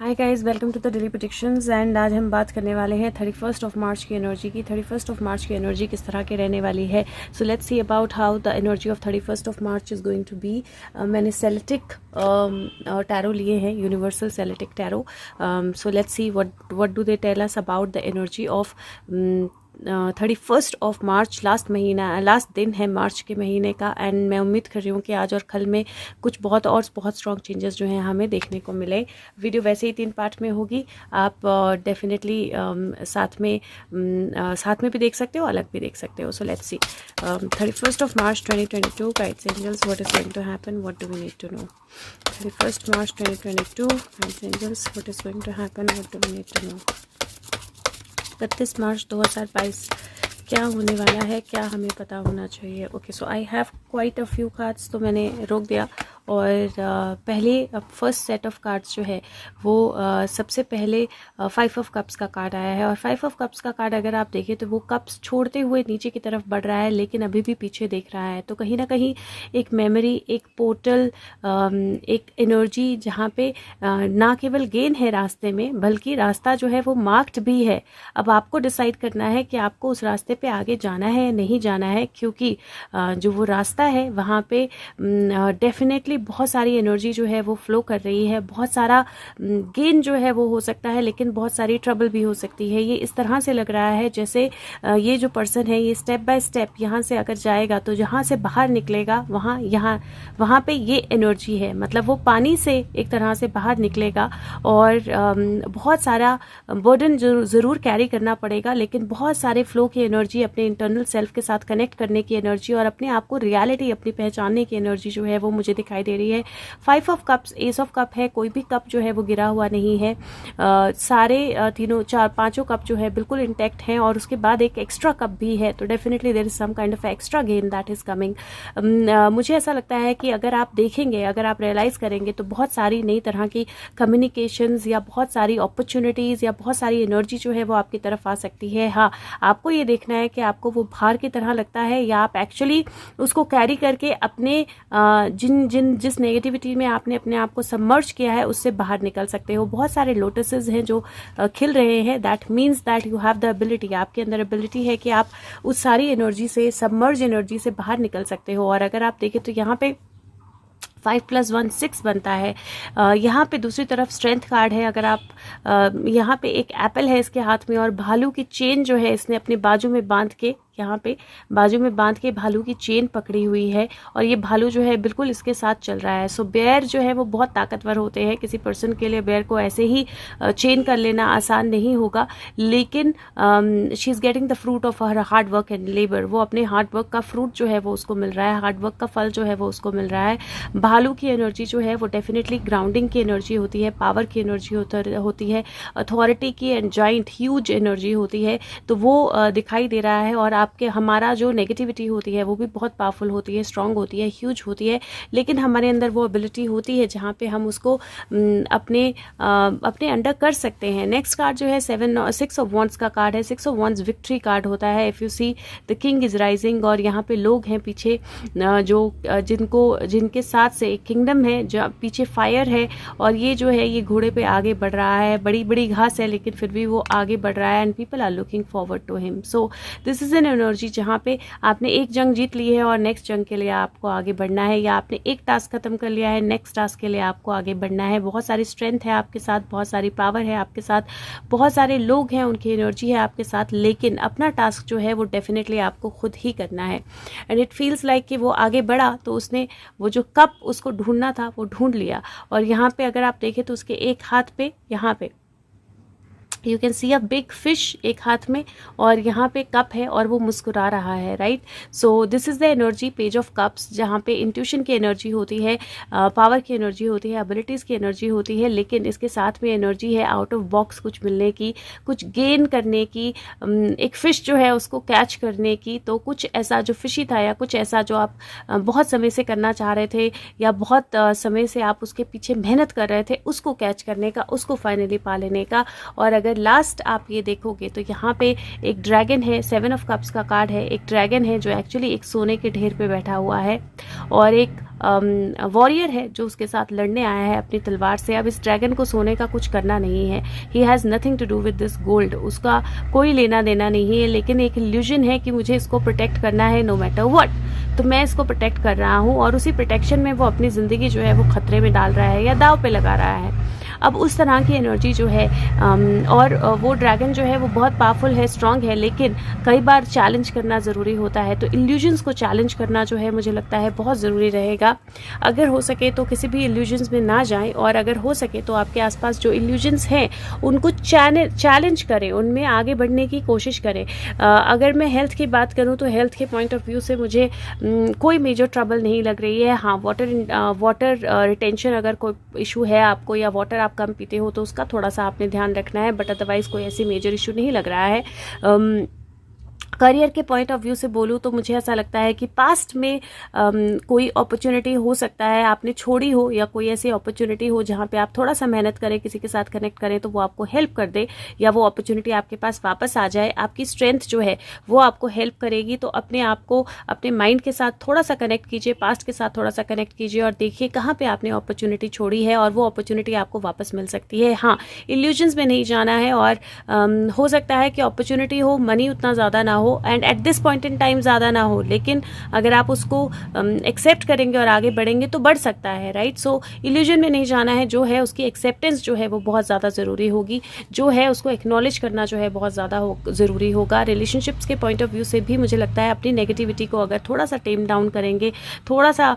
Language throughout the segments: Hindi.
Hi guys, welcome to the daily predictions. And आज हम बात करने वाले हैं 31st ऑफ मार्च की एनर्जी की। 31st ऑफ मार्च की एनर्जी किस तरह की रहने वाली है। So let's see about how the energy of 31st of March is going to be. मैंने सेलेटिक टैरो लिए हैं, universal Celtic tarot. So let's see what do they tell us about the energy of 31st of March. Last दिन है मार्च के महीने का। एंड मैं उम्मीद कर रही हूँ कि आज और कल में कुछ बहुत स्ट्रॉन्ग चेंजेस जो हैं हमें देखने को मिले। वीडियो वैसे ही 3 पार्ट में होगी। आप डेफिनेटली साथ में भी देख सकते हो, अलग भी देख सकते हो। So let's see 31st of March 2022 guides angels, what is going to happen, what do we need to know. 31st March 2022 guides angels, what is going to happen, what do we need to know. 31 March 2022 क्या होने वाला है, क्या हमें पता होना चाहिए। Okay, so I have quite a few cards, तो मैंने रोक दिया। और पहले फर्स्ट सेट ऑफ कार्ड्स जो है वो सबसे पहले 5 ऑफ कप्स का कार्ड आया है। और 5 ऑफ कप्स का कार्ड अगर आप देखें तो वो कप्स छोड़ते हुए नीचे की तरफ बढ़ रहा है, लेकिन अभी भी पीछे देख रहा है। तो कहीं ना कहीं एक मेमोरी, एक पोर्टल, एक एनर्जी जहाँ पे ना केवल गेन है रास्ते में, बल्कि रास्ता जो है वो मार्क्ड भी है। अब आपको डिसाइड करना है कि आपको उस रास्ते पे आगे जाना है या नहीं जाना है, क्योंकि जो वो रास्ता है वहाँ पे डेफिनेटली बहुत सारी एनर्जी जो है वो फ्लो कर रही है। बहुत सारा गेन जो है वो हो सकता है, लेकिन बहुत सारी ट्रबल भी हो सकती है। ये इस तरह से लग रहा है जैसे ये जो पर्सन है ये स्टेप बाय स्टेप यहाँ से अगर जाएगा तो जहाँ से बाहर निकलेगा वहाँ पे ये एनर्जी है। मतलब वो पानी से एक तरह से बाहर निकलेगा और बहुत सारा बर्डन ज़रूर कैरी करना पड़ेगा, लेकिन बहुत सारे फ्लो की एनर्जी, अपने इंटरनल सेल्फ के साथ कनेक्ट करने की एनर्जी और अपने आप को रियलिटी अपनी पहचानने की एनर्जी जो है वो मुझे दिखाई दे रही है। 5 of cups, S of cup है, कोई भी कप जो है वो गिरा हुआ नहीं है। सारे तीनों पांचों कप जो है बिल्कुल इंटैक्ट हैं। और उसके बाद एक एक्स्ट्रा कप भी है, तो definitely there is some kind of extra gain that is coming. मुझे ऐसा लगता है कि अगर आप देखेंगे, अगर आप रियलाइज करेंगे तो बहुत सारी नई तरह की कम्युनिकेशंस या बहुत सारी अपॉर्चुनिटीज या बहुत सारी एनर्जी जो है वो आपकी तरफ आ सकती है। हाँ, आपको ये देखना है कि आपको वो भार की तरह लगता है या आप एक्चुअली उसको कैरी करके अपने जिस नेगेटिविटी में आपने अपने आप को सबमर्ज किया है उससे बाहर निकल सकते हो। बहुत सारे लोटसेस हैं जो खिल रहे हैं। That means that you have the ability, आपके अंदर एबिलिटी है कि आप उस सारी एनर्जी से, सबमर्ज एनर्जी से बाहर निकल सकते हो। और अगर आप देखें तो यहाँ पे 5 + 1 6 बनता है। यहाँ पे दूसरी तरफ स्ट्रेंथ कार्ड है। अगर आप यहाँ पे एक एप्पल है इसके हाथ में और भालू की चेन जो है इसने अपने बाजू में बांध के, यहाँ पे बाजू में बांध के भालू की चेन पकड़ी हुई है और ये भालू जो है बिल्कुल इसके साथ चल रहा है। सो बेयर जो है वो बहुत ताकतवर होते हैं। किसी पर्सन के लिए बेयर को ऐसे ही चेन कर लेना आसान नहीं होगा, लेकिन she is getting the fruit of her hard work and labour. वो अपने हार्ड वर्क का फ्रूट जो है वो उसको मिल रहा है, हार्ड वर्क का फल जो है वो उसको मिल रहा है। भालू की एनर्जी जो है वो डेफिनेटली ग्राउंडिंग की एनर्जी होती है, पावर की एनर्जी होती है, अथॉरिटी की एंड जॉइंट ह्यूज एनर्जी होती है। तो वो दिखाई दे रहा है। और आपके हमारा जो नेगेटिविटी होती है वो भी बहुत पावरफुल होती है, स्ट्रांग होती है, ह्यूज होती है, लेकिन हमारे अंदर वो एबिलिटी होती है जहाँ पे हम उसको अपने अंडर कर सकते हैं। नेक्स्ट कार्ड जो है 6 ऑफ वॉन्ड्स का कार्ड है। 6 ऑफ वॉन्ड्स विक्ट्री कार्ड होता है। If you see the king is rising, और यहाँ पे लोग हैं पीछे जिनके साथ से एक किंगडम है, जो पीछे फायर है और ये जो है ये घोड़े पे आगे बढ़ रहा है। बड़ी बड़ी घास है लेकिन फिर भी वो आगे बढ़ रहा है and people are looking forward to him. So this is an energy जहाँ पे आपने एक जंग जीत ली है और नेक्स्ट जंग के लिए आपको आगे बढ़ना है, या आपने एक टास्क खत्म कर लिया है, नेक्स्ट टास्क के लिए आपको आगे बढ़ना है। बहुत सारी स्ट्रेंथ है आपके साथ, बहुत सारी पावर है आपके साथ, बहुत सारे लोग हैं, उनकी एनर्जी है आपके साथ, लेकिन अपना टास्क जो है वो डेफिनेटली आपको खुद ही करना है। एंड इट फील्स लाइक कि वो आगे बढ़ा तो उसने वो जो कप उसको ढूंढना था वो ढूंढ लिया। और यहाँ पे अगर आप देखें तो उसके एक हाथ पे, यहाँ पे you can see a big fish एक हाथ में, और यहाँ पे कप है और वो मुस्कुरा रहा है, right. So this is the energy, page of cups, जहाँ पे इंट्यूशन की एनर्जी होती है, पावर की एनर्जी होती है, एबिलिटीज़ की एनर्जी होती है, लेकिन इसके साथ में एनर्जी है आउट ऑफ बॉक्स कुछ मिलने की, कुछ गेन करने की, एक फिश जो है उसको कैच करने की। तो कुछ ऐसा जो फिशी था या कुछ ऐसा जो आप बहुत समय से करना चाह रहे थे या बहुत समय से आप उसके पीछे मेहनत कर रहे थे, उसको कैच करने का, उसको फाइनली पा लेने का। और अगर लास्ट आप ये देखोगे तो यहाँ पे एक ड्रैगन है, 7 ऑफ कप्स का कार्ड है। एक ड्रैगन है जो एक्चुअली एक सोने के ढेर पे बैठा हुआ है और एक वॉरियर है जो उसके साथ लड़ने आया है अपनी तलवार से। अब इस ड्रैगन को सोने का कुछ करना नहीं है, he has nothing to do with this gold, उसका कोई लेना देना नहीं है, लेकिन एक इल्यूजन है कि मुझे इसको प्रोटेक्ट करना है नो मैटर व्हाट, तो मैं इसको प्रोटेक्ट कर रहा हूँ, और उसी प्रोटेक्शन में वो अपनी ज़िंदगी जो है वो खतरे में डाल रहा है या दाव पे लगा रहा है। अब उस तरह की एनर्जी जो है, और वो ड्रैगन जो है वो बहुत पावरफुल है, स्ट्रांग है, लेकिन कई बार चैलेंज करना ज़रूरी होता है। तो इल्यूजन्स को चैलेंज करना जो है मुझे लगता है बहुत ज़रूरी रहेगा। अगर हो सके तो किसी भी इल्यूजन्स में ना जाएं, और अगर हो सके तो आपके आसपास जो इल्यूजन्स हैं उनको चैलेंज करें, उनमें आगे बढ़ने की कोशिश करें। अगर मैं हेल्थ की बात करूँ तो हेल्थ के पॉइंट ऑफ व्यू से मुझे कोई मेजर ट्रबल नहीं लग रही है। हाँ, वाटर रिटेंशन अगर कोई इशू है आपको, या वाटर आप कम पीते हो, तो उसका थोड़ा सा आपने ध्यान रखना है, बट अदरवाइज कोई ऐसी मेजर इशू नहीं लग रहा है। करियर के पॉइंट ऑफ व्यू से बोलूँ तो मुझे ऐसा लगता है कि पास्ट में कोई अपॉर्चुनिटी हो सकता है आपने छोड़ी हो, या कोई ऐसी अपॉर्चुनिटी हो जहाँ पे आप थोड़ा सा मेहनत करें, किसी के साथ कनेक्ट करें तो वो आपको हेल्प कर दे, या वो अपॉर्चुनिटी आपके पास वापस आ जाए। आपकी स्ट्रेंथ जो है वो आपको हेल्प करेगी। तो अपने आप को अपने माइंड के साथ थोड़ा सा कनेक्ट कीजिए, पास्ट के साथ थोड़ा सा कनेक्ट कीजिए, और देखिए कहाँ पर आपने अपॉर्चुनिटी छोड़ी है, और वो अपॉर्चुनिटी आपको वापस मिल सकती है। हाँ, इल्यूजन्स में नहीं जाना है, और हो सकता है कि अपॉर्चुनिटी हो, मनी उतना ज़्यादा ना हो, and at this point in time ज़्यादा ना हो, लेकिन अगर आप उसको एक्सेप्ट करेंगे और आगे बढ़ेंगे तो बढ़ सकता है, राइट। सो इल्यूजन में नहीं जाना है, जो है उसकी एक्सेप्टेंस जो है वो बहुत ज़्यादा ज़रूरी होगी, जो है उसको एक्नॉलेज करना जो है बहुत ज़्यादा ज़रूरी होगा। रिलेशनशिप्स के पॉइंट ऑफ व्यू से भी मुझे लगता है अपनी नेगेटिविटी को अगर थोड़ा सा टेम डाउन करेंगे, थोड़ा सा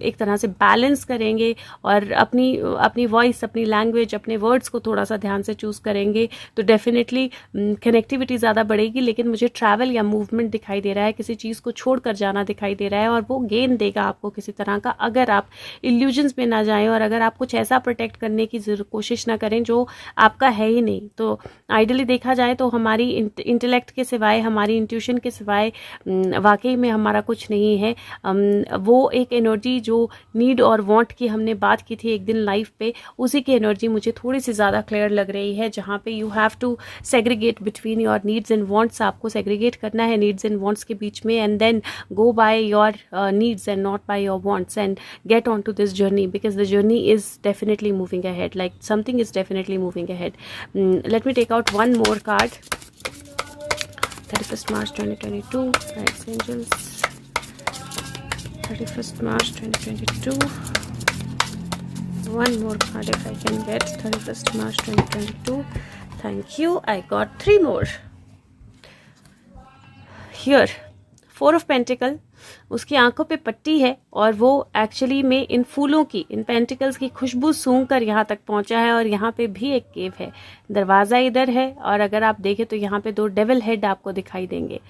एक तरह से बैलेंस करेंगे, और अपनी वॉइस, अपनी लैंग्वेज, अपने वर्ड्स को थोड़ा सा ध्यान से चूज़ करेंगे, तो डेफिनेटली कनेक्टिविटी ज़्यादा बढ़ेगी। लेकिन मुझे ट्रैवल या मूवमेंट दिखाई दे रहा है, किसी चीज़ को छोड़कर जाना दिखाई दे रहा है, और वो गेन देगा आपको किसी तरह का, अगर आप इल्यूजन्स में ना जाएं, और अगर आप कुछ ऐसा प्रोटेक्ट करने की कोशिश ना करें जो आपका है ही नहीं। तो आइडियली देखा जाए तो हमारी इंटेलेक्ट के सिवाय, हमारी इंट्यूशन के सिवाय वाकई में हमारा कुछ नहीं है। वो एक एनर्जी जो नीड और वांट की हमने बात की थी एक दिन लाइफ पे, उसी की एनर्जी मुझे थोड़ी सी ज़्यादा क्लियर लग रही है, जहाँ पे you have to segregate between your needs and wants. आपको सेग्रीगेट करना है नीड्स एंड वांट्स के बीच में, and then go by your needs and not by your wants, and get on to this journey, because the journey is definitely moving ahead, like something is definitely moving ahead. Let me take out one more card. 31st March 2022, Guides Angels. 31st March 2022. One more card if I can get. 31st March 2022. Thank you. I got 3 more. Here, 4 of Pentacle. उसकी आंखों पे पट्टी है, और वो एक्चुअली में इन फूलों की, इन पेंटिकल्स की खुशबू सूंघ कर यहाँ तक पहुँचा है, और यहाँ पे भी एक केव है, दरवाज़ा इधर है, और अगर आप देखें तो यहाँ पे 2 डेविल हेड आपको दिखाई देंगे।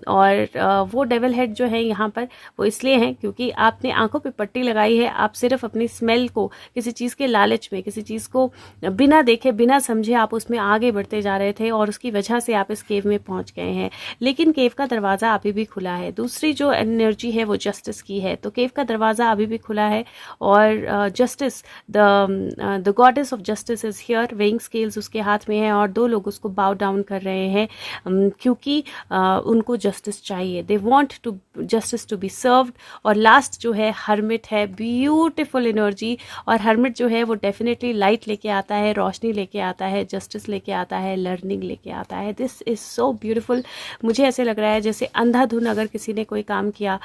और वो डेविल हेड जो है यहाँ पर वो इसलिए हैं क्योंकि आपने आंखों पे पट्टी लगाई है। आप सिर्फ अपनी स्मेल को, किसी चीज़ के लालच में, किसी चीज़ को बिना देखे, बिना समझे आप उसमें आगे बढ़ते जा रहे थे, और उसकी वजह से आप इस केव में पहुँच गए हैं। लेकिन केव का दरवाज़ा अभी भी खुला है। दूसरी जो एनर्जी है वो जस्टिस की है, तो केव का दरवाज़ा अभी भी खुला है, और justice, the goddess of justice is here, weighing scales उसके हाथ में है, और 2 लोग उसको बाउ डाउन कर रहे हैं, क्योंकि उनको जस्टिस चाहिए, they want to justice to be served. और लास्ट जो है हर्मिट है, ब्यूटीफुल एनर्जी, और हर्मिट जो है वो डेफिनेटली लाइट लेके आता है, रोशनी लेके आता है, जस्टिस लेके आता है, लर्निंग लेके आता है। This is so beautiful. मुझे ऐसे लग रहा है जैसे अंधाधुन अगर किसी ने कोई काम किया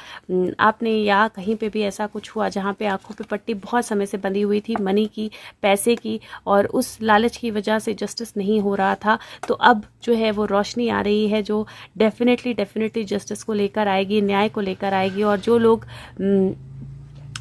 आपने, या कहीं पे भी ऐसा कुछ हुआ जहाँ पे आंखों पे पट्टी बहुत समय से बंधी हुई थी, मनी की, पैसे की, और उस लालच की वजह से जस्टिस नहीं हो रहा था, तो अब जो है वो रोशनी आ रही है, जो डेफिनेटली जस्टिस को लेकर आएगी, न्याय को लेकर आएगी। और जो लोग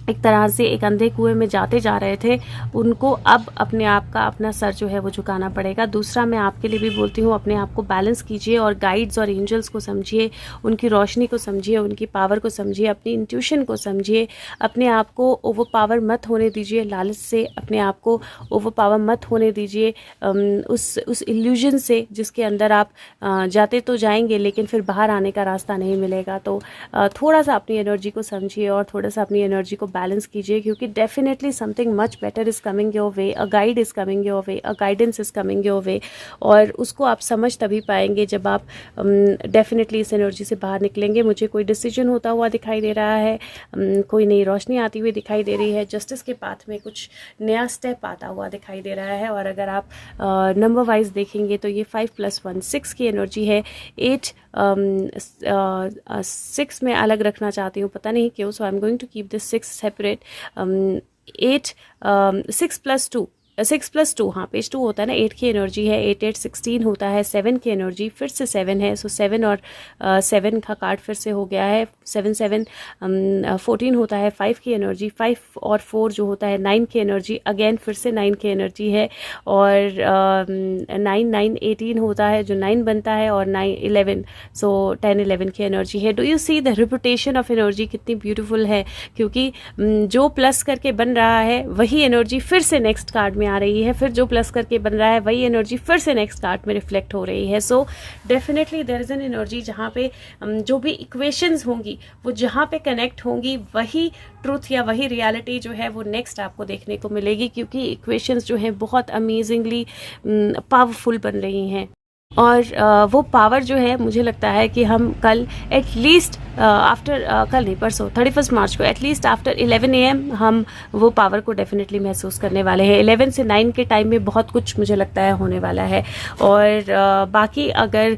एक तरह से एक अंधे कुएं में जाते जा रहे थे, उनको अब अपने आप का, अपना सर जो है वो झुकाना पड़ेगा। दूसरा, मैं आपके लिए भी बोलती हूँ, अपने आप को बैलेंस कीजिए, और गाइड्स और एंजल्स को समझिए, उनकी रोशनी को समझिए, उनकी पावर को समझिए, अपनी इंट्यूशन को समझिए। अपने आप को ओवर पावर मत होने दीजिए, लालच से अपने आप को ओवर पावर मत होने दीजिए, उस इल्यूजन से जिसके अंदर आप जाते तो जाएंगे लेकिन फिर बाहर आने का रास्ता नहीं मिलेगा। तो थोड़ा सा अपनी एनर्जी को समझिए, और थोड़ा सा अपनी एनर्जी को बैलेंस कीजिए, क्योंकि definitely something much better is coming your way, a guide is coming your way, a guidance is coming your वे, और उसको आप समझ तभी पाएंगे जब आप डेफिनेटली इस एनर्जी से बाहर निकलेंगे। मुझे कोई डिसीजन होता हुआ दिखाई दे रहा है, कोई नई रोशनी आती हुई दिखाई दे रही है, जस्टिस के पाथ में कुछ नया स्टेप आता हुआ दिखाई दे रहा है। और अगर आप नंबर वाइज देखेंगे तो ये 5 + 1 6 की एनर्जी है। 8 6 में अलग रखना चाहती हूँ, पता नहीं क्यों, so I am going to keep this 6 separate. 8 6 + 2 6 + 2, हाँ पेज 2 होता है ना, 8 की एनर्जी है, 8 8 16 होता है, 7 की एनर्जी फिर से 7 है, सो 7 और 7 का कार्ड फिर से हो गया है, 7 7 14 होता है, 5 की एनर्जी, 5 और 4 जो होता है 9 की एनर्जी, अगेन फिर से 9 की एनर्जी है, और 9 9 18 होता है जो 9 बनता है, और 9 11, सो 10 11 की एनर्जी है। Do you see the reputation of energy कितनी ब्यूटीफुल है, क्योंकि जो प्लस करके बन रहा है वही एनर्जी फिर से नेक्स्ट कार्ड आ रही है, फिर जो प्लस करके बन रहा है वही एनर्जी फिर से नेक्स्ट कार्ड में रिफ्लेक्ट हो रही है। So definitely there is an energy जहाँ पे जो भी इक्वेशंस होंगी वो जहाँ पे कनेक्ट होंगी वही ट्रूथ या वही रियलिटी जो है वो नेक्स्ट आपको देखने को मिलेगी, क्योंकि इक्वेशंस जो हैं बहुत अमेजिंगली पावरफुल बन रही हैं। और वो पावर जो है मुझे लगता है कि हम कल एटलीस्ट आफ्टर कल नहीं परसों 31 मार्च को एटलीस्ट आफ्टर 11 AM हम वो पावर को डेफिनेटली महसूस करने वाले हैं। 11 से 9 के टाइम में बहुत कुछ मुझे लगता है होने वाला है। और बाकी अगर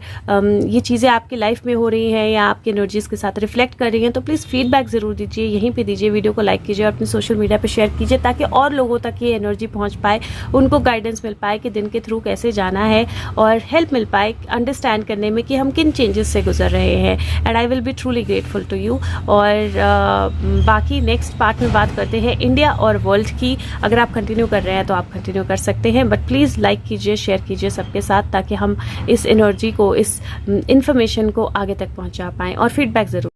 ये चीज़ें आपकी लाइफ में हो रही हैं या आपकी एनर्जीज़ के साथ रिफ्लेक्ट कर रही हैं तो प्लीज़ फीडबैक ज़रूर दीजिए, यहीं पे दीजिए, वीडियो को लाइक कीजिए और अपने सोशल मीडिया पे शेयर कीजिए, ताकि और लोगों तक ये एनर्जी पहुँच पाए, उनको गाइडेंस मिल पाए कि दिन के थ्रू कैसे जाना है, और हेल्प मिल पाए अंडरस्टैंड करने में कि हम किन चेंजेस से गुजर रहे हैं। And I will be truly grateful to you. और बाकी नेक्स्ट पार्ट में बात करते हैं इंडिया और वर्ल्ड की। अगर आप कंटिन्यू कर रहे हैं तो आप कंटिन्यू कर सकते हैं, बट प्लीज़ लाइक कीजिए, शेयर कीजिए सबके साथ, ताकि हम इस एनर्जी को, इस इंफॉर्मेशन को आगे तक पहुंचा पाएँ, और फीडबैक ज़रूर।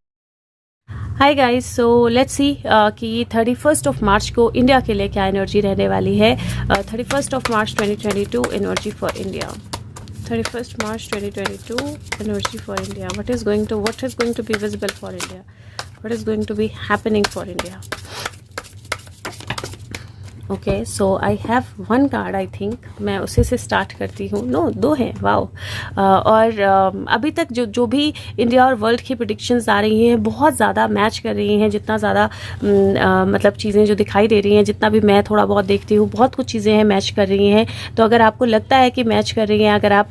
हाय गाइस, सो लेट्स सी कि 31 मार्च को इंडिया के लिए क्या एनर्जी रहने वाली है। 31 March 2022 energy for India. 31 March 2022 energy for India. What is going to be visible for India? What is going to be happening for India? Okay, so I have one card, I think मैं उसी से स्टार्ट करती हूँ। नो, 2 हैं, वाओ। और अभी तक जो भी इंडिया और वर्ल्ड की प्रेडिक्शंस आ रही हैं बहुत ज़्यादा मैच कर रही हैं। जितना ज़्यादा मतलब चीज़ें जो दिखाई दे रही हैं, जितना भी मैं थोड़ा बहुत देखती हूँ, बहुत कुछ चीज़ें हैं मैच कर रही हैं। तो अगर आपको लगता है कि मैच कर रही हैं, अगर आप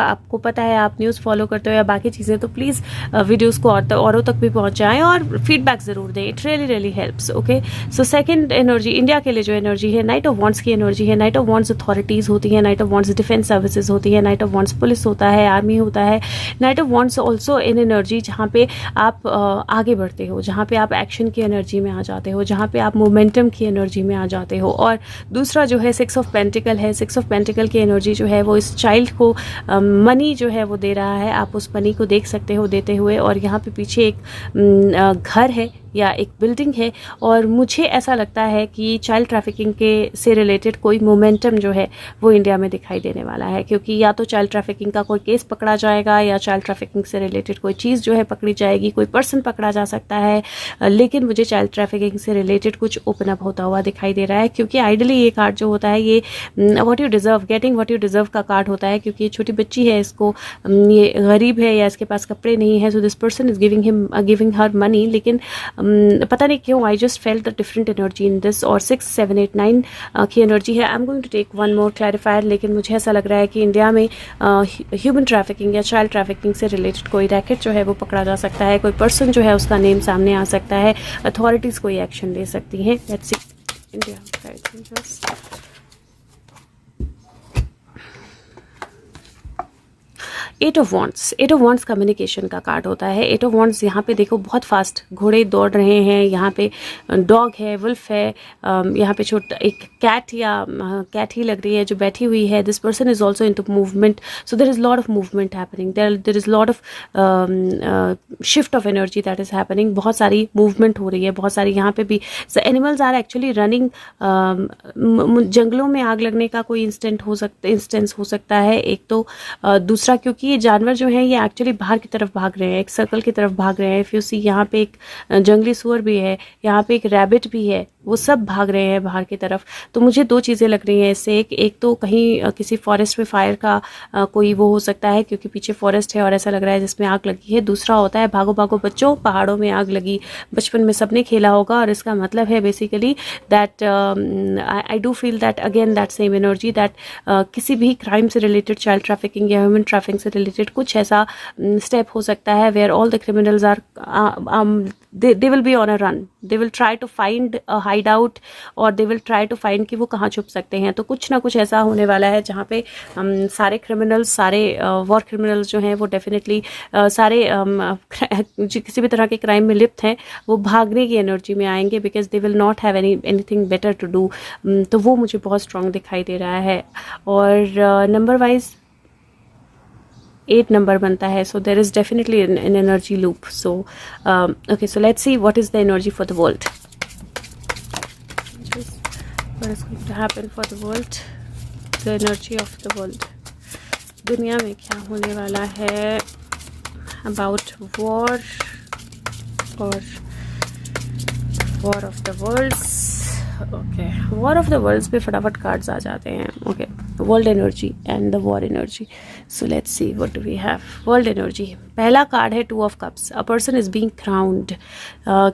आपको पता है, आप न्यूज़ फॉलो करते हो या बाकी चीज़ें, तो प्लीज़ वीडियोज़ को औरों तक भी पहुँचाएँ और फीडबैक ज़रूर दें। It really helps. Okay, so second energy India के लिए जो एनर्जी है, नाइट ऑफ वॉन्ड्स की एनर्जी है। नाइट ऑफ वॉन्ड्स अथॉरिटीज़ होती है, night of wands defence services होती है, नाइट ऑफ वॉन्ड्स पुलिस होता है, आर्मी होता है। Night of wands also in energy जहाँ पे आप आगे बढ़ते हो, जहाँ पे आप एक्शन की एनर्जी में आ जाते हो, जहाँ पे आप मोमेंटम की एनर्जी में आ जाते हो। और दूसरा जो है 6 ऑफ पेंटिकल है। 6 ऑफ पेंटिकल की एनर्जी जो है वो इस चाइल्ड को मनी जो है वो दे रहा है। आप उस मनी को देख सकते हो देते हुए, और यहाँ पे पीछे एक घर है या एक बिल्डिंग है, और मुझे ऐसा लगता है कि चाइल्ड ट्रैफिकिंग के से रिलेटेड कोई मोमेंटम जो है वो इंडिया में दिखाई देने वाला है, क्योंकि या तो चाइल्ड ट्रैफिकिंग का कोई केस पकड़ा जाएगा या चाइल्ड ट्रैफिकिंग से रिलेटेड कोई चीज़ जो है पकड़ी जाएगी, कोई पर्सन पकड़ा जा सकता है। लेकिन मुझे चाइल्ड ट्रैफिकिंग से रिलेटेड कुछ ओपन अप होता हुआ दिखाई दे रहा है, क्योंकि आइडली ये कार्ड जो होता है ये what you deserve, getting what you deserve का कार्ड होता है, क्योंकि ये छोटी बच्ची है, इसको ये गरीब है या इसके पास कपड़े नहीं है, so this person is giving her money. लेकिन पता नहीं क्यों I just felt the different energy in this. और 6 7 8 9 की एनर्जी है। I am going to take one more clarifier, लेकिन मुझे ऐसा लग रहा है कि इंडिया में ह्यूमन ट्रैफिकिंग या चाइल्ड ट्रैफिकिंग से रिलेटेड कोई रैकेट जो है वो पकड़ा जा सकता है, कोई पर्सन जो है उसका नेम सामने आ सकता है, अथॉरिटीज़ कोई एक्शन ले सकती हैं। Let's see India. 8 of wands. 8 of wands communication का कार्ड होता है। 8 ऑफ वॉन्ड्स यहाँ पे देखो बहुत फास्ट घोड़े दौड़ रहे हैं, यहाँ पे डॉग है, वुल्फ है, यहाँ पे छोटा एक कैट या कैट ही लग रही है जो बैठी हुई है। This person is also into movement, so there is lot of movement happening, there is lot of shift of energy that is happening. बहुत सारी मूवमेंट हो रही है, बहुत सारी यहाँ पे भी एनिमल्स आर एक्चुअली रनिंग। जंगलों में आग लगने का कोई इंस्टेंस हो सकता है एक तो। दूसरा क्योंकि ये जानवर जो हैं ये एक्चुअली बाहर की तरफ भाग रहे हैं, एक सर्कल की तरफ भाग रहे हैं। इफ़ यू सी यहाँ पे एक जंगली सूअर भी है, यहाँ पे एक रैबिट भी है, वो सब भाग रहे हैं बाहर की तरफ। तो मुझे दो चीज़ें लग रही हैं इससे, एक तो कहीं किसी फॉरेस्ट में फायर का कोई वो हो सकता है, क्योंकि पीछे फॉरेस्ट है और ऐसा लग रहा है जिसमें आग लगी है। दूसरा होता है भागो भागो बच्चों, पहाड़ों में आग लगी, बचपन में सबने खेला होगा, और इसका मतलब है basically that I do feel that again that same energy that किसी भी क्राइम से रिलेटेड, चाइल्ड ट्रैफिकिंग या ह्यूमन ट्रैफिकिंग से रिलेटेड कुछ ऐसा स्टेप हो सकता है where all the criminals are they will be on a run, they will try to find a hideout और they will try to find कि वो कहाँ छुप सकते हैं। तो कुछ ना कुछ ऐसा होने वाला है जहाँ पे सारे क्रिमिनल्स, सारे वॉर क्रिमिनल्स जो हैं वो डेफिनेटली सारे जो किसी भी तरह के क्राइम में लिप्त हैं वो भागने की एनर्जी में आएंगे, because they will not have anything better to do. तो वो मुझे बहुत स्ट्रॉन्ग दिखाई दे रहा है। और नंबर वाइज 8 नंबर बनता है, so there is definitely an energy loop. So okay, so let's see what is the energy for the world. What is going to happen for the world? The energy of the world. दुनिया में क्या होने वाला है about war और war of the worlds. Okay, war of the worlds पे फटाफट कार्ड्स आ जाते हैं। Okay, world energy and the war energy. So let's see what do we have. World energy, पहला कार्ड है 2 of cups. A person is being crowned.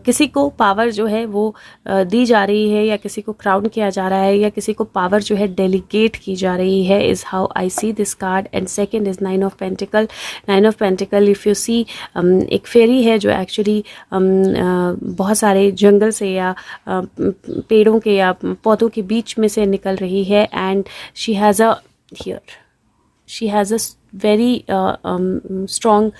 किसी को पावर जो है वो दी जा रही है, या किसी को क्राउन किया जा रहा है, या किसी को पावर जो है डेलीगेट की जा रही है, is how I see this card. And second is 9 of pentacles. 9 of pentacles, if you see एक फेरी है जो एक्चुअली बहुत सारे जंगल से या पेड़ों के या पौधों के बीच में से निकल रही है। And she has a very strong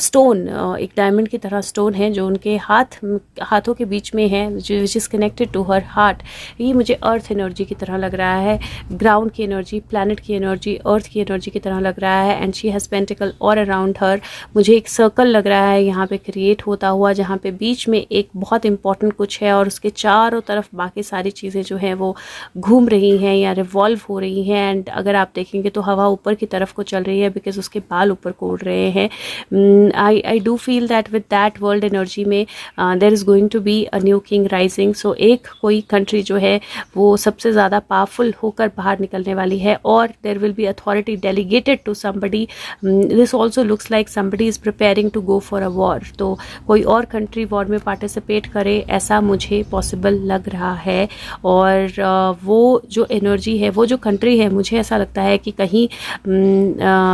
stone, एक डायमंड की तरह स्टोन है जो उनके हाथों के बीच में है, which is connected to her heart. ये मुझे अर्थ एनर्जी की तरह लग रहा है, ग्राउंड की एनर्जी, प्लैनेट की एनर्जी, अर्थ की एनर्जी की तरह लग रहा है। एंड शी हैज़ पेंटिकल और अराउंड हर। मुझे एक सर्कल लग रहा है यहाँ पे क्रिएट होता हुआ, जहाँ पे बीच में एक बहुत इंपॉर्टेंट कुछ है और उसके चारों तरफ बाकी सारी चीज़ें जो हैं वो घूम रही हैं या रिवॉल्व हो रही हैं। एंड अगर आप देखेंगे तो हवा ऊपर की तरफ को चल रही है, बिकॉज उसके बाल ऊपर कोड़ रहे हैं। I do feel that with that world energy में there is going to be a new king rising. So एक कोई कंट्री जो है वो सबसे ज़्यादा पावरफुल होकर बाहर निकलने वाली है, और there will be authority delegated to somebody. This also looks like somebody is preparing to go for a war. तो कोई और कंट्री वॉर में पार्टिसिपेट करे, ऐसा मुझे पॉसिबल लग रहा है। और वो जो एनर्जी है, वो जो कंट्री है, मुझे ऐसा लगता है कि कहीं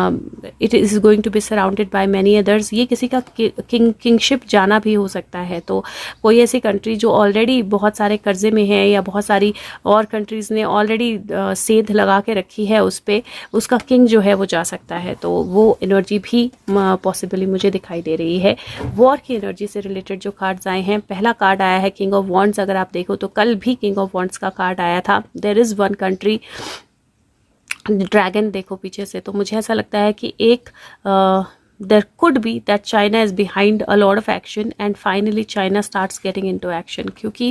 it is going to be surrounded by many others. ये किसी का किंगशिप जाना भी हो सकता है। तो कोई ऐसी कंट्री जो ऑलरेडी बहुत सारे कर्जे में है, या बहुत सारी और कंट्रीज़ ने ऑलरेडी सेंध लगा के रखी है उस पर, उसका किंग जो है वो जा सकता है। तो वो एनर्जी भी पॉसिबली मुझे दिखाई दे रही है। वॉर की एनर्जी से रिलेटेड जो कार्ड्स आए हैं, पहला कार्ड आया है किंग ऑफ वॉन्ड्स। अगर आप देखो तो कल भी किंग ऑफ वॉन्ड्स का कार्ड आया था। There is one country, dragon देखो पीछे से। तो मुझे ऐसा लगता है कि एक there could be that China is behind a lot of action, and finally China starts getting into action, क्योंकि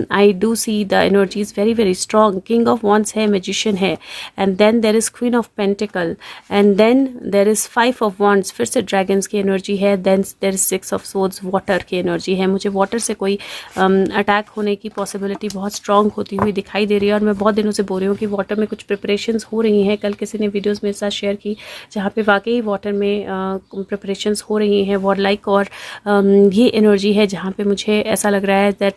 I do see the energy is very very strong. King of Wands है, Magician है, and then there is Queen of Pentacle, and then there is 5 of Wands, फिर से Dragons की energy है, then there is 6 of Swords, Water की energy है। मुझे water से कोई अटैक होने की possibility बहुत strong होती हुई दिखाई दे रही है, और मैं बहुत दिनों से बोल रही हूँ कि water में कुछ preparations हो रही हैं। कल किसी ने वीडियोज़ मेरे साथ शेयर की जहाँ पे वाकई वाटर में प्रिपरेशंस हो रही हैं वॉर लाइक। और ये एनर्जी है जहाँ पे मुझे ऐसा लग रहा है that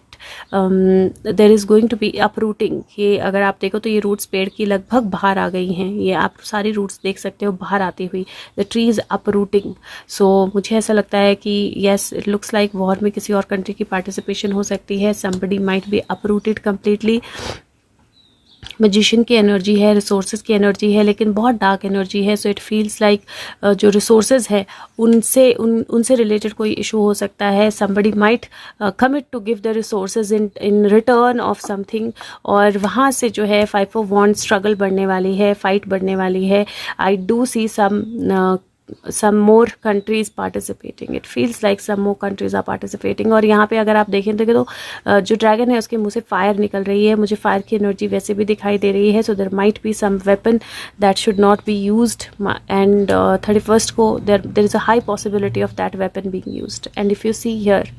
there is going to be uprooting. ये अगर आप देखो तो ये रूट्स पेड़ की लगभग बाहर आ गई हैं, ये आप सारी रूट्स देख सकते हो बाहर आती हुई, द ट्री इज़ अपरूटिंग। सो मुझे ऐसा लगता है कि yes, it looks like war में किसी और कंट्री की पार्टिसिपेशन हो सकती है। Somebody might be uprooted completely. Magician की एनर्जी है, रिसोर्सेज की एनर्जी है, लेकिन बहुत डार्क एनर्जी है। सो इट फील्स लाइक जो रिसोर्सेज है उनसे रिलेटेड कोई इशू हो सकता है। Somebody might commit to give the resources in return of something, और वहाँ से जो है 5 ऑफ वॉन्ड्स स्ट्रगल बढ़ने वाली है, फाइट बढ़ने वाली है। I do see some some more countries participating. It feels like some more countries are participating. और यहाँ पे अगर आप देखें तो जो ड्रैगन है उसके मुंह से फायर निकल रही है, मुझे फायर की एनर्जी वैसे भी दिखाई दे रही है. So there might be some weapon that should not be used, and 31st को there is a high possibility of that weapon being used. And if you see here,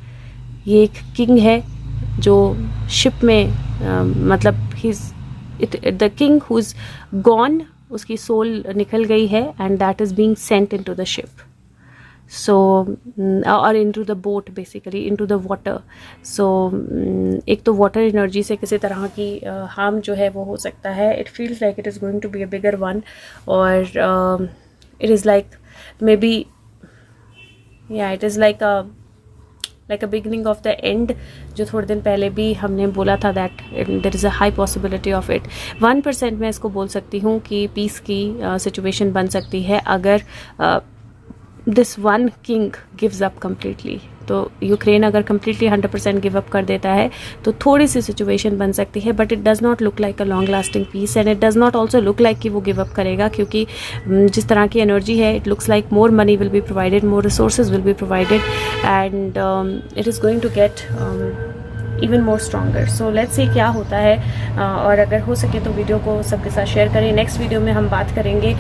ये एक किंग है जो शिप में मतलब the king who is gone, उसकी सोल निकल गई है and that is being sent into the ship. So और into the boat, basically into the water. So एक तो वाटर एनर्जी से किसी तरह की हार्म जो है वो हो सकता है. It feels like it is going to be a bigger one, और it is like may be it is like a beginning of the end, जो थोड़े दिन पहले भी हमने बोला था that there is a high possibility of it. 1% मैं इसको बोल सकती हूँ कि पीस की सिचुएशन बन सकती है अगर this one king gives up completely. तो यूक्रेन अगर कम्प्लीटली 100% गिव अप कर देता है तो थोड़ी सी सिचुएशन बन सकती है, but it does not look like a long lasting peace, and it does not also look like कि वो गिव अप करेगा, क्योंकि जिस तरह की एनर्जी है it looks like more money will be provided, more resources will be provided, and it is going to get even more stronger. So let's see क्या होता है, और अगर हो सके तो वीडियो को सबके साथ शेयर करें. नेक्स्ट वीडियो में हम बात करेंगे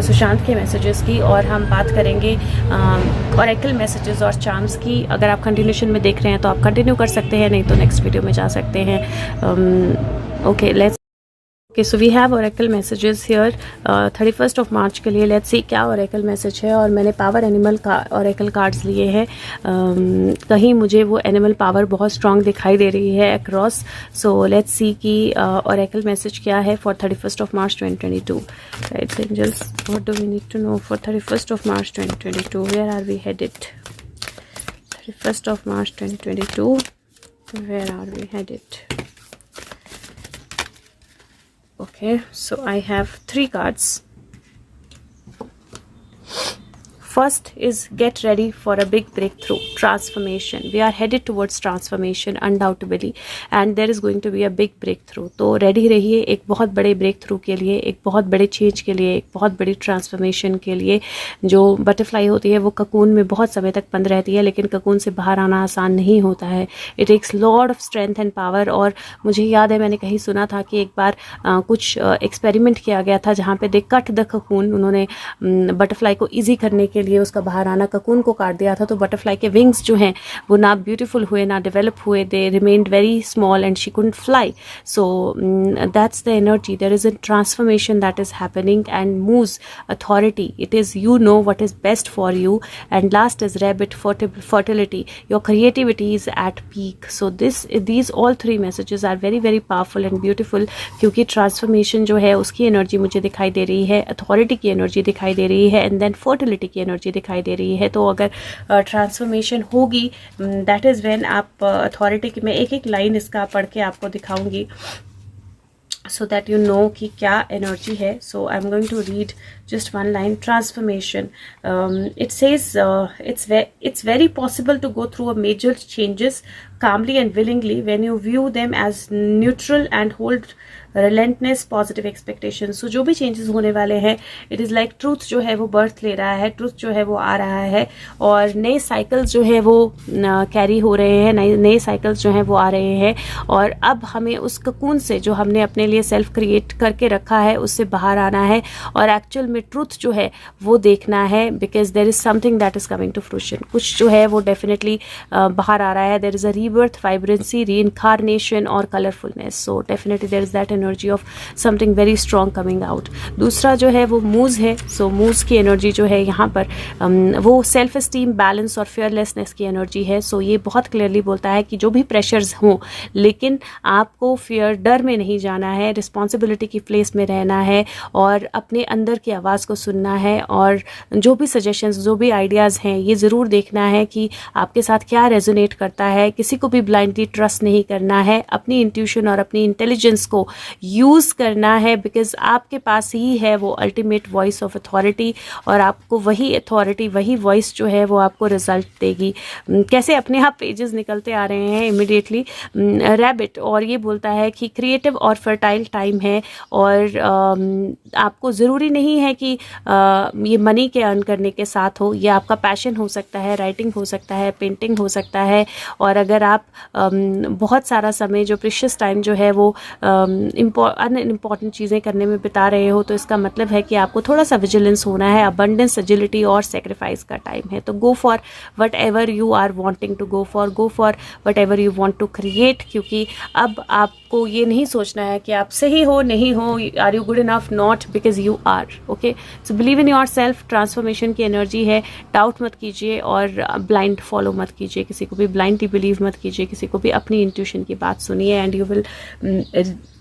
सुशांत के मैसेजेस की, और हम बात करेंगे ऑरेकल मैसेजेस और चार्म्स की. अगर आप कंटिन्यूशन में देख रहे हैं तो आप कंटिन्यू कर सकते हैं, नहीं तो नेक्स्ट वीडियो में जा सकते हैं. Okay, let's okay, so we have oracle messages here 31st of March के लिए. लेट्स सी क्या ऑरेकल मैसेज है. और मैंने पावर एनिमल का ऑरेकल कार्ड्स लिए हैं. कहीं मुझे वो एनिमल पावर बहुत स्ट्रांग दिखाई दे रही है अक्रॉस. सो लेट्स सी कि ऑरेकल मैसेज क्या है for 31st of March 2022. Rights angels, what do we need to know for 31st of March 2022? Where are we headed? 31st of March 2022, where are we headed? Okay, so I have 3 cards. First is get ready for a big breakthrough, transformation. We are headed towards transformation undoubtedly, and there is going to be a big breakthrough. तो ready रहिए एक बहुत बड़े breakthrough के लिए, एक बहुत बड़े change के लिए, एक बहुत बड़ी transformation के लिए. जो butterfly होती है वो cocoon में बहुत समय तक बंद रहती है, लेकिन cocoon से बाहर आना आसान नहीं होता है. It takes lot of strength and power. और मुझे याद है मैंने कहीं सुना था कि एक बार कुछ experiment किया गया था जहाँ पे they cut the cocoon. उन्होंने butterfly को easy करने के लिए उसका बाहर आना ककून को काट दिया था, तो बटरफ्लाई के विंग्स जो हैं वो ना ब्यूटीफुल हुए ना डेवलप हुए. They remained very small and she couldn't fly. So that's the energy. There is a transformation that is happening and moves authority. It is you know what is best for you. And last is rabbit, fertility. Your creativity is at peak. So these all 3 messages are very very powerful and beautiful, क्योंकि ट्रांसफॉर्मेशन जो है उसकी एनर्जी मुझे दिखाई दे रही है, अथॉरिटी की एनर्जी दिखाई दे रही है, एंड देन फर्टिलिटी की एनर्जी दिखाई दे रही है. तो अगर ट्रांसफॉर्मेशन होगी, दैट इज़ व्हेन आप अथॉरिटी की, मैं एक एक लाइन इसका पढ़ के आपको दिखाऊंगी so that you know कि क्या एनर्जी है. So I'm going to read just one line. Transformation. It says it's very possible to go through a major changes calmly and willingly when you view them as neutral and hold relentless positive expectations. So जो भी changes होने वाले हैं, it is like truth जो है वो birth ले रहा है, truth जो है वो आ रहा है, और नए cycles जो है वो carry हो रहे हैं, नए cycles जो हैं वो आ रहे हैं. और अब हमें उस cocoon से जो हमने अपने लिए self create करके रखा है उससे बाहर आना है, और actual में truth जो है वो देखना है, because there is something that is coming to fruition. कुछ जो है वो definitely बाहर आ रहा है. There is a rebirth, vibrancy, reincarnation और colorfulness. So definitely there is that energy of something very strong coming out. दूसरा जो है वो मूज है. सो मूज की एनर्जी जो है यहाँ पर वो सेल्फ एस्टीम, बैलेंस और फियरलेसनेस की एनर्जी है. सो ये बहुत क्लियरली बोलता है कि जो भी प्रेशर्स हों, लेकिन आपको फियर, डर में नहीं जाना है, रिस्पॉन्सिबिलिटी की प्लेस में रहना है और अपने अंदर की आवाज़ को सुनना है. और जो भी सजेशंस, जो भी आइडियाज़ हैं, ये ज़रूर देखना है कि आपके साथ क्या रेजोनेट करता है. किसी किसी को भी ब्लाइंडली ट्रस्ट नहीं करना है, अपनी इंट्यूशन और अपनी इंटेलिजेंस को यूज़ करना है, बिकॉज आपके पास ही है वो अल्टीमेट वॉइस ऑफ अथॉरिटी, और आपको वही अथॉरिटी, वही वॉइस जो है वो आपको रिजल्ट देगी। कैसे अपने आप पेजेस निकलते आ रहे हैं इमिडिएटली, रैबिट, और ये बोलता है कि क्रिएटिव और फर्टाइल टाइम है, और आपको ज़रूरी नहीं है कि ये मनी के अर्न करने के साथ हो, ये आपका पैशन हो सकता है, राइटिंग हो सकता है, पेंटिंग हो सकता है। और अगर आप बहुत सारा समय, जो प्रीशियस टाइम जो है वो अनइम्पॉर्टेंट चीज़ें करने में बिता रहे हो, तो इसका मतलब है कि आपको थोड़ा सा विजिलेंस होना है, अबंडेंस, एजिलिटी और सेक्रीफाइस का टाइम है। तो go for whatever you are wanting to go for whatever you want to create, क्योंकि अब आपको ये नहीं सोचना है कि आप सही हो, नहीं हो, are you good enough, not, because you are. Okay, so believe in yourself, transformation की एनर्जी है, डाउट मत कीजिए और ब्लाइंड फॉलो मत कीजिए, किसी को भी ब्लाइंडली बिलीव मत कीजिए, किसी को भी अपनी इंट्यूशन की बात सुनिए, and you will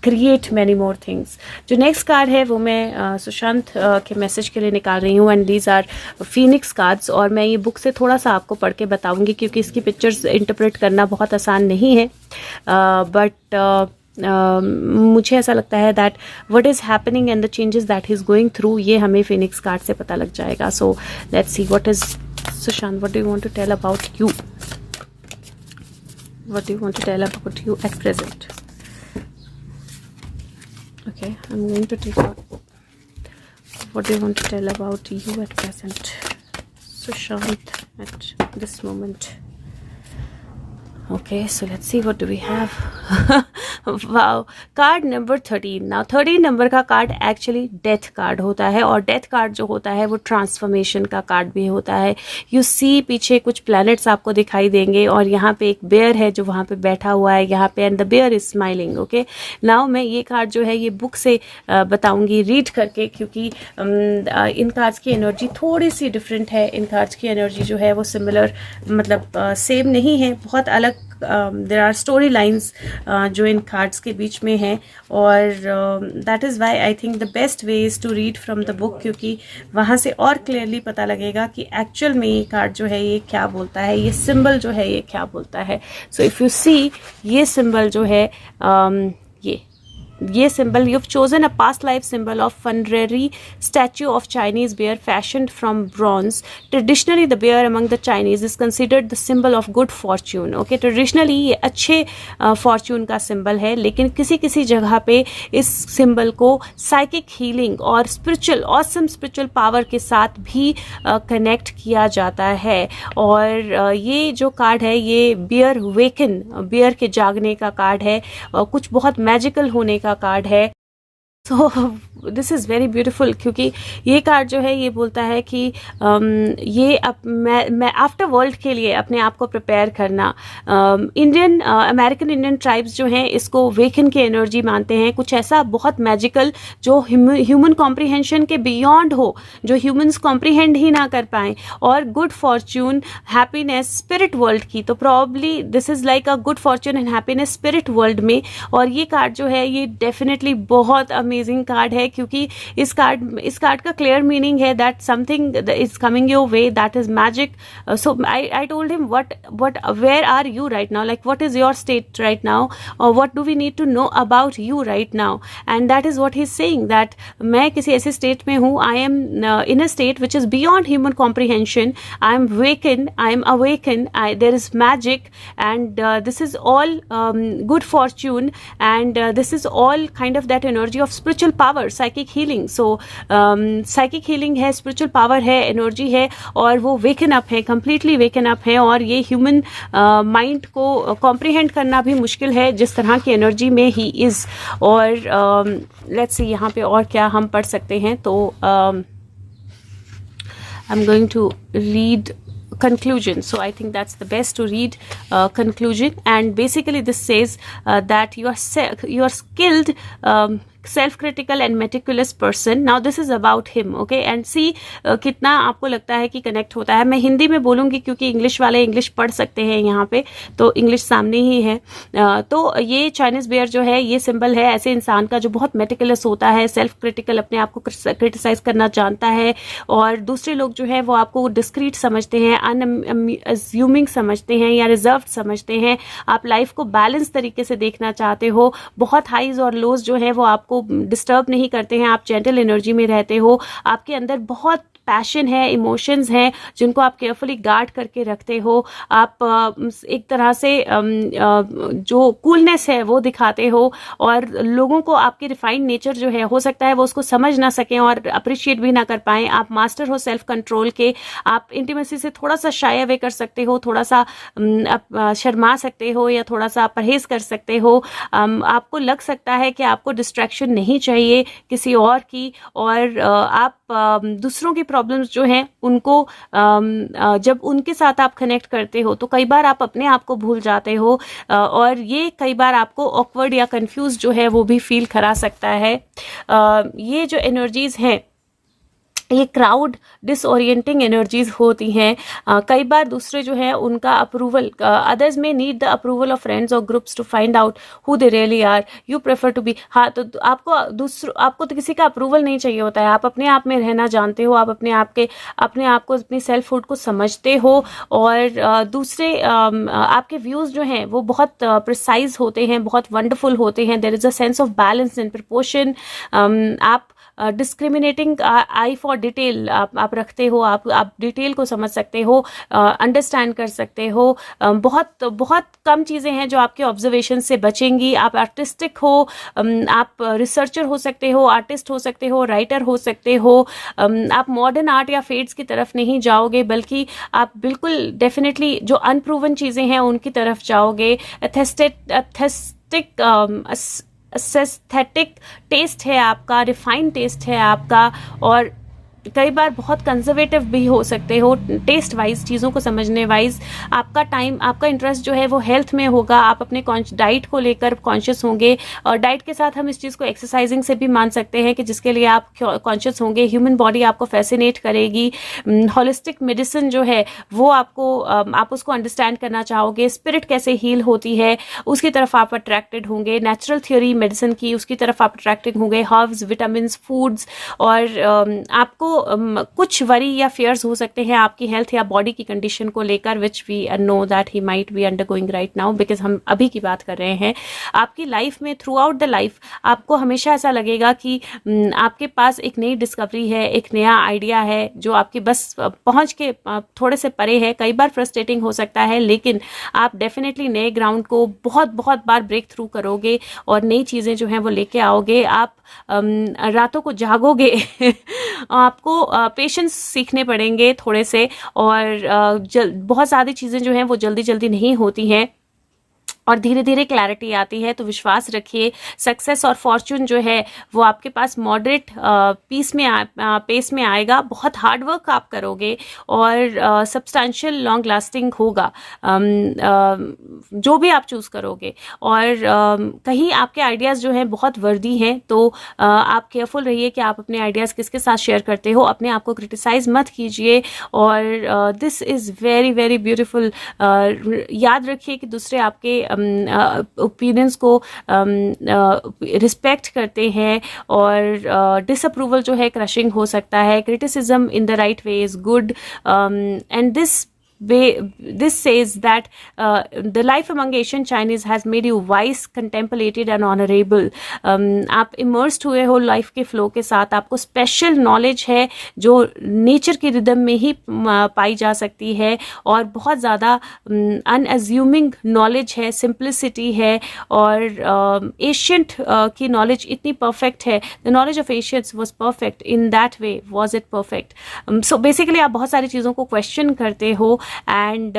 create many more things. जो नेक्स्ट कार्ड है वो मैं सुशांत के मैसेज के लिए निकाल रही हूँ, and these are phoenix cards, और मैं ये बुक से थोड़ा सा आपको पढ़ के बताऊंगी, क्योंकि इसकी पिक्चर्स इंटरप्रेट करना बहुत आसान नहीं है, बट मुझे ऐसा लगता है that what is happening and the changes that he is going through, ये हमें फिनिक्स कार्ड से पता लग जाएगा। So let's see what is, Sushant, what do you want to tell about you, what do you want to tell about you at present. Okay, I'm going to take out what do you want to tell about you at present, Sushant, at this moment. Okay, so let's see what do we have. Wow, card number 13। Now 13 number का कार्ड एक्चुअली डेथ कार्ड होता है, और डेथ कार्ड जो होता है वो ट्रांसफॉर्मेशन का कार्ड भी होता है। यू सी पीछे कुछ प्लैनेट्स आपको दिखाई देंगे, और यहाँ पे एक बेयर है जो वहाँ पे बैठा हुआ है यहाँ पे, and the bear is smiling. Okay, now मैं ये कार्ड जो है ये बुक से बताऊंगी रीड करके, क्योंकि इन कार्ड्स की एनर्जी थोड़ी सी डिफरेंट है। इन कार्ड्स की एनर्जी जो है वो सिमिलर, मतलब सेम नहीं है, बहुत अलग। देयर आर स्टोरी लाइन्स जो इन कार्ड्स के बीच में हैं, और that is why I think the best way is to read from the book, क्योंकि वहाँ से और क्लियरली पता लगेगा कि एक्चुअल में ये कार्ड जो है ये क्या बोलता है, ये सिंबल जो है ये क्या बोलता है। सो इफ़ यू सी, ये सिंबल जो है ये symbol, you've chosen a past life symbol of funerary statue of Chinese bear fashioned from bronze. Traditionally, the bear among the Chinese is considered the symbol of good fortune. Okay, traditionally ये अच्छे fortune का symbol है, लेकिन किसी किसी जगह पे इस symbol को psychic healing और spiritual, awesome spiritual power के साथ भी connect किया जाता है. और ये जो कार्ड है ये bear waken, bear के जागने का कार्ड है, कुछ बहुत magical होने का कार्ड है. So this is very beautiful, क्योंकि ये कार्ड जो है ये बोलता है कि ये मैं आफ्टर वर्ल्ड के लिए अपने आप को प्रिपेयर करना. अमेरिकन इंडियन ट्राइब्स जो हैं इसको वेकन की एनर्जी मानते हैं, कुछ ऐसा बहुत मैजिकल जो ह्यूमन कॉम्प्रीहेंशन के बियॉन्ड हो, जो ह्यूमंस कॉम्प्रीहेंड ही ना कर पाएँ, और good Fortune, happiness spirit world की. तो probably this is like a good fortune and happiness spirit world में. और ये कार्ड जो है ये डेफिनेटली बहुत अमेजिंग कार्ड है, क्योंकि इस कार्ड का क्लियर मीनिंग है that something is coming your way that is magic. So I told him what where are you right now, like what is your state right now, और what do we need to know about you right now. And that is what he is saying, that मैं किसी ऐसे स्टेट में हूँ, I am in a state which is beyond human comprehension. I M woken, I am awaken, there is magic, and this is all good fortune, and this is all kind of that energy of spiritual power, psychic healing. So psychic healing है, स्पिरिचुअल पावर है, एनर्जी है, और वो वेकन अप है, कंप्लीटली वेकन अप है. और ये ह्यूमन माइंड को कॉम्प्रीहेंड करना भी मुश्किल है जिस तरह की एनर्जी में ही इज़. और लेट्स सी यहाँ पे और क्या हम पढ़ सकते हैं. तो I am going to read conclusion. So I think that's the best to read conclusion, and basically this says that you are skilled self critical and meticulous person. Now this is about him. Okay, and see कितना आपको लगता है कि कनेक्ट होता है. मैं हिंदी में बोलूंगी क्योंकि इंग्लिश वाले इंग्लिश पढ़ सकते हैं यहाँ पे, तो इंग्लिश सामने ही है. तो ये चाइनीज बेयर जो है ये सिंबल है ऐसे इंसान का जो बहुत मेटिकुलस होता है, सेल्फ क्रिटिकल, अपने आप को क्रिटिसाइज करना जानता है, और दूसरे लोग जो है वो आपको डिस्क्रीट समझते हैं, अनअज्यूमिंग समझते हैं या रिजर्व समझते हैं. आप लाइफ को बैलेंस तरीके से देखना चाहते हो, बहुत हाईज और लोज जो है वो आपको डिस्टर्ब नहीं करते हैं, आप जेंटल एनर्जी में रहते हो, आपके अंदर बहुत पैशन है, इमोशंस हैं जिनको आप केयरफुली गार्ड करके रखते हो. आप एक तरह से जो कूलनेस है वो दिखाते हो, और लोगों को आपकी रिफाइंड नेचर जो है हो सकता है वो उसको समझ ना सकें और अप्रिशिएट भी ना कर पाएं. आप मास्टर हो सेल्फ कंट्रोल के. आप इंटीमेसी से थोड़ा सा शाय अवे कर सकते हो, थोड़ा सा शर्मा सकते हो या थोड़ा सा परहेज कर सकते हो. आपको लग सकता है कि आपको डिस्ट्रैक्शन नहीं चाहिए किसी और की, और आप दूसरों की प्रॉब्लम्स जो हैं उनको जब उनके साथ आप कनेक्ट करते हो तो कई बार आप अपने आप को भूल जाते हो, और ये कई बार आपको ऑकवर्ड या कंफ्यूज जो है वो भी फील करा सकता है. ये जो एनर्जीज हैं ये क्राउड डिसओरिएंटिंग एनर्जीज होती हैं. कई बार दूसरे जो है उनका अप्रूवल, अदर्स में need the approval of friends और groups to find out who they really are. You prefer to be, हाँ, तो आपको तो किसी का अप्रूवल नहीं चाहिए होता है. आप अपने आप में रहना जानते हो, आप अपने आप को अपनी सेल्फ हुड को समझते हो, और दूसरे आपके व्यूज जो हैं वो बहुत प्रिसाइज होते हैं, बहुत वंडरफुल होते हैं. There is a sense of balance and proportion. आप डिस्क्रिमिनेटिंग आई फॉर डिटेल आप रखते हो, आप डिटेल को समझ सकते हो, अंडरस्टैंड कर सकते हो. बहुत बहुत कम चीज़ें हैं जो आपके ऑब्जर्वेशन से बचेंगी. आप आर्टिस्टिक हो, आप रिसर्चर हो सकते हो, आर्टिस्ट हो सकते हो, राइटर हो सकते हो. आप मॉडर्न आर्ट या फेड्स की तरफ नहीं जाओगे, बल्कि आप बिल्कुल डेफिनेटली जो अनप्रूवन चीज़ें हैं उनकी तरफ जाओगे. एस्थेटिक टेस्ट है आपका, रिफाइंड टेस्ट है आपका, और कई बार बहुत कंजर्वेटिव भी हो सकते हो टेस्ट वाइज, चीज़ों को समझने वाइज. आपका टाइम, आपका इंटरेस्ट जो है वो हेल्थ में होगा. आप अपने डाइट को लेकर कॉन्शियस होंगे, और डाइट के साथ हम इस चीज़ को एक्सरसाइजिंग से भी मान सकते हैं कि जिसके लिए आप कॉन्शियस होंगे. ह्यूमन बॉडी आपको फैसिनेट करेगी. होलिस्टिक मेडिसिन जो है वो आप उसको अंडरस्टैंड करना चाहोगे. स्पिरिट कैसे हील होती है उसकी तरफ आप अट्रैक्टेड होंगे. नेचुरल थ्योरी मेडिसिन की, उसकी तरफ आप अट्रैक्टेड होंगे. हर्ब्स, विटामिन, फूड्स, और आपको कुछ वरी या फियर्स हो सकते हैं आपकी हेल्थ या बॉडी की कंडीशन को लेकर, which we know that he might be undergoing right now, because हम अभी की बात कर रहे हैं. आपकी लाइफ में थ्रू आउट द लाइफ आपको हमेशा ऐसा लगेगा कि आपके पास एक नई डिस्कवरी है, एक नया आइडिया है जो आपकी बस पहुंच के थोड़े से परे है. कई बार फ्रस्ट्रेटिंग हो सकता है, लेकिन आप डेफिनेटली नए ग्राउंड को बहुत बहुत बार ब्रेक थ्रू करोगे और नई चीज़ें जो हैं वो लेके आओगे. आप रातों को जागोगे आपको पेशेंस सीखने पड़ेंगे थोड़े से, और बहुत सारी चीज़ें जो हैं वो जल्दी जल्दी नहीं होती हैं, और धीरे धीरे क्लैरिटी आती है. तो विश्वास रखिए, सक्सेस और फॉर्चून जो है वो आपके पास मॉडरेट पेस में आएगा. बहुत हार्ड वर्क आप करोगे और सब्सटैंशियल लॉन्ग लास्टिंग होगा जो भी आप चूज़ करोगे. और कहीं आपके आइडियाज़ जो हैं बहुत वर्दी हैं, तो आप केयरफुल रहिए कि आप अपने आइडियाज़ किसके साथ शेयर करते हो. अपने आप को क्रिटिसाइज मत कीजिए, और this is very very beautiful. याद रखिए कि दूसरे आपके ओपिनियंस को रिस्पेक्ट करते हैं, और डिसअप्रूवल जो है क्रशिंग हो सकता है. Criticism in the right way is good, and this says that the life among Asian Chinese has made you wise, contemplated and honorable. आप immersed हुए हो लाइफ के फ्लो के साथ. आपको स्पेशल नॉलेज है जो नेचर के रिदम में ही पाई जा सकती है, और बहुत ज़्यादा अनअज्यूमिंग नॉलेज है, सिंप्लिसिटी है, और एशियंट की नॉलेज इतनी परफेक्ट है. The knowledge of ancients was perfect. In that way was it perfect. So basically आप बहुत सारी चीज़ों को क्वेश्चन करते हो, and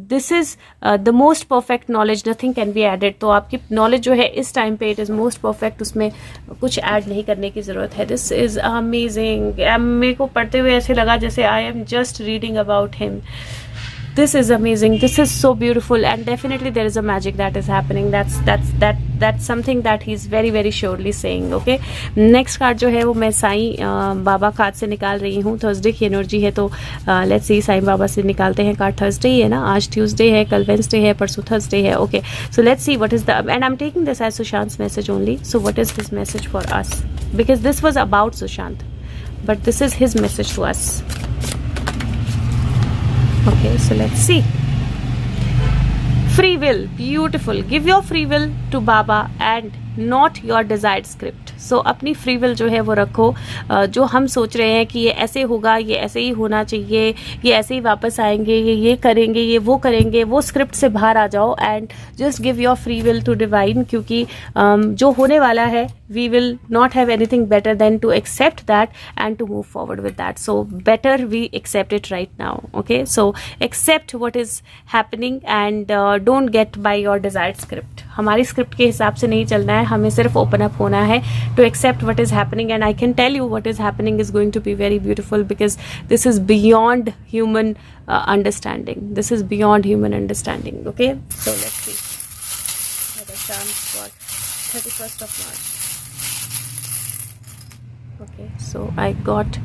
this is the most perfect knowledge, nothing can be added. तो आपकी नॉलेज जो है इस टाइम पे इट इज़ मोस्ट परफेक्ट, उसमें कुछ ऐड नहीं करने की ज़रूरत है. This is amazing. मेरे को पढ़ते हुए ऐसे लगा जैसे I am just reading about him. This is amazing, this is so beautiful, and definitely there is a magic that is happening. That's something that he's very very surely saying. Okay, next card जो है वो मैं साईं बाबा कार्ड से निकाल रही हूँ. थर्सडे की एनर्जी है, तो लेट्स सी साईं बाबा से निकालते हैं कार्ड. थर्सडे ही है ना, आज ट्यूसडे है, कल वेंसडे है, परसों थर्सडे है. Okay, so let's see what is the, and I am taking this as Sushant message only. So what is his message for us, because this was about Sushant, but this is his message to us. Okay, so let's see. Free will, beautiful. Give your free will to Baba and not your desired script. So अपनी फ्री विल जो है वो रखो. जो हम सोच रहे हैं कि ये ऐसे होगा, ये ऐसे ही होना चाहिए, ये ऐसे ही वापस आएंगे, ये करेंगे, ये वो करेंगे, वो स्क्रिप्ट से बाहर आ जाओ and just give your free will to divine. क्योंकि जो होने वाला है, we will not have anything better than to accept that and to move forward with that. So better we accept it right now. Okay, so accept what is happening and don't get by your desired script. हमारी स्क्रिप्ट के हिसाब से नहीं चलना है, हमें सिर्फ ओपन अप होना है to accept what is happening. And I can tell you what is happening is going to be very beautiful, because this is beyond human understanding. This is beyond human understanding. Okay, so let's see what a chance for 31st of March. Okay, so I got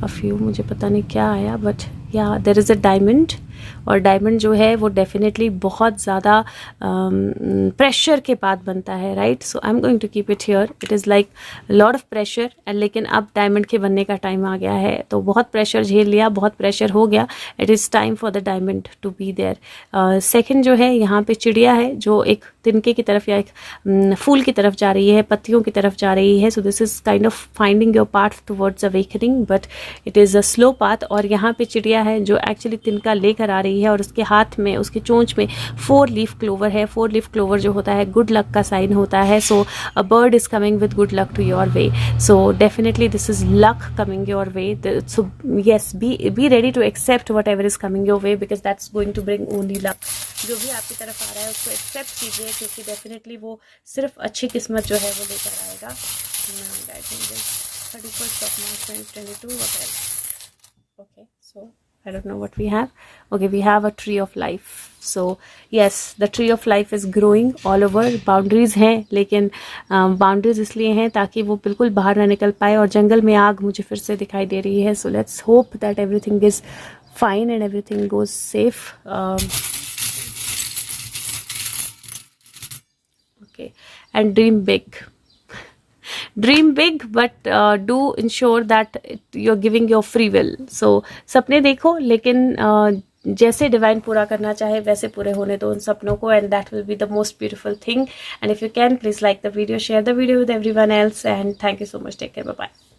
a few, मुझे पता नहीं क्या आया, but yeah, there is a diamond. और डायमंड जो है वो डेफिनेटली बहुत ज़्यादा प्रेशर के बाद बनता है, right. So I am going to keep it here. It is like lot of pressure, and लेकिन अब डायमंड के बनने का टाइम आ गया है. तो बहुत प्रेशर झेल लिया, बहुत प्रेशर हो गया. It is time for the diamond to be there. Second जो है, यहाँ पे चिड़िया है जो एक तिनके की तरफ या एक फूल की तरफ जा रही है, पत्तियों की तरफ जा रही है. So this is kind of finding your path towards awakening, but it is a slow path. और यहाँ पे चिड़िया है जो एक्चुअली तिनका लेकर आ रही है, और उसके हाथ में, उसकी चोंच में 4 लीफ क्लोवर है. 4 लीफ क्लोवर जो होता है गुड लक का साइन होता है. So a bird is coming with good luck to your way. So definitely this is luck coming your way. So yes, be ready to accept whatever is coming your way, because that's going to bring only luck. जो भी आपकी तरफ आ रहा है उसको एक्सेप्ट कीजिए, क्योंकि डेफिनेटली वो सिर्फ अच्छी किस्मत जो है वो लेकर आएगा. 31st of March 2022. What else? Okay, so I don't know what we have. Okay, we have a tree of life. So yes, the tree of life is growing all over. Boundaries हैं, लेकिन boundaries इसलिए हैं ताकि वो बिल्कुल बाहर ना निकल पाए. और जंगल में आग मुझे फिर से दिखाई दे रही है. So let's hope that everything is fine and everything goes safe. Okay, and dream big. Dream big, but do ensure that you're giving your free will. So सपने देखो, लेकिन जैसे डिवाइन पूरा करना चाहे वैसे पूरे होने दो उन सपनों को, and that will be the most beautiful thing. And if you can, please like the video, share the video with everyone else, and thank you so much. Take care. Bye bye.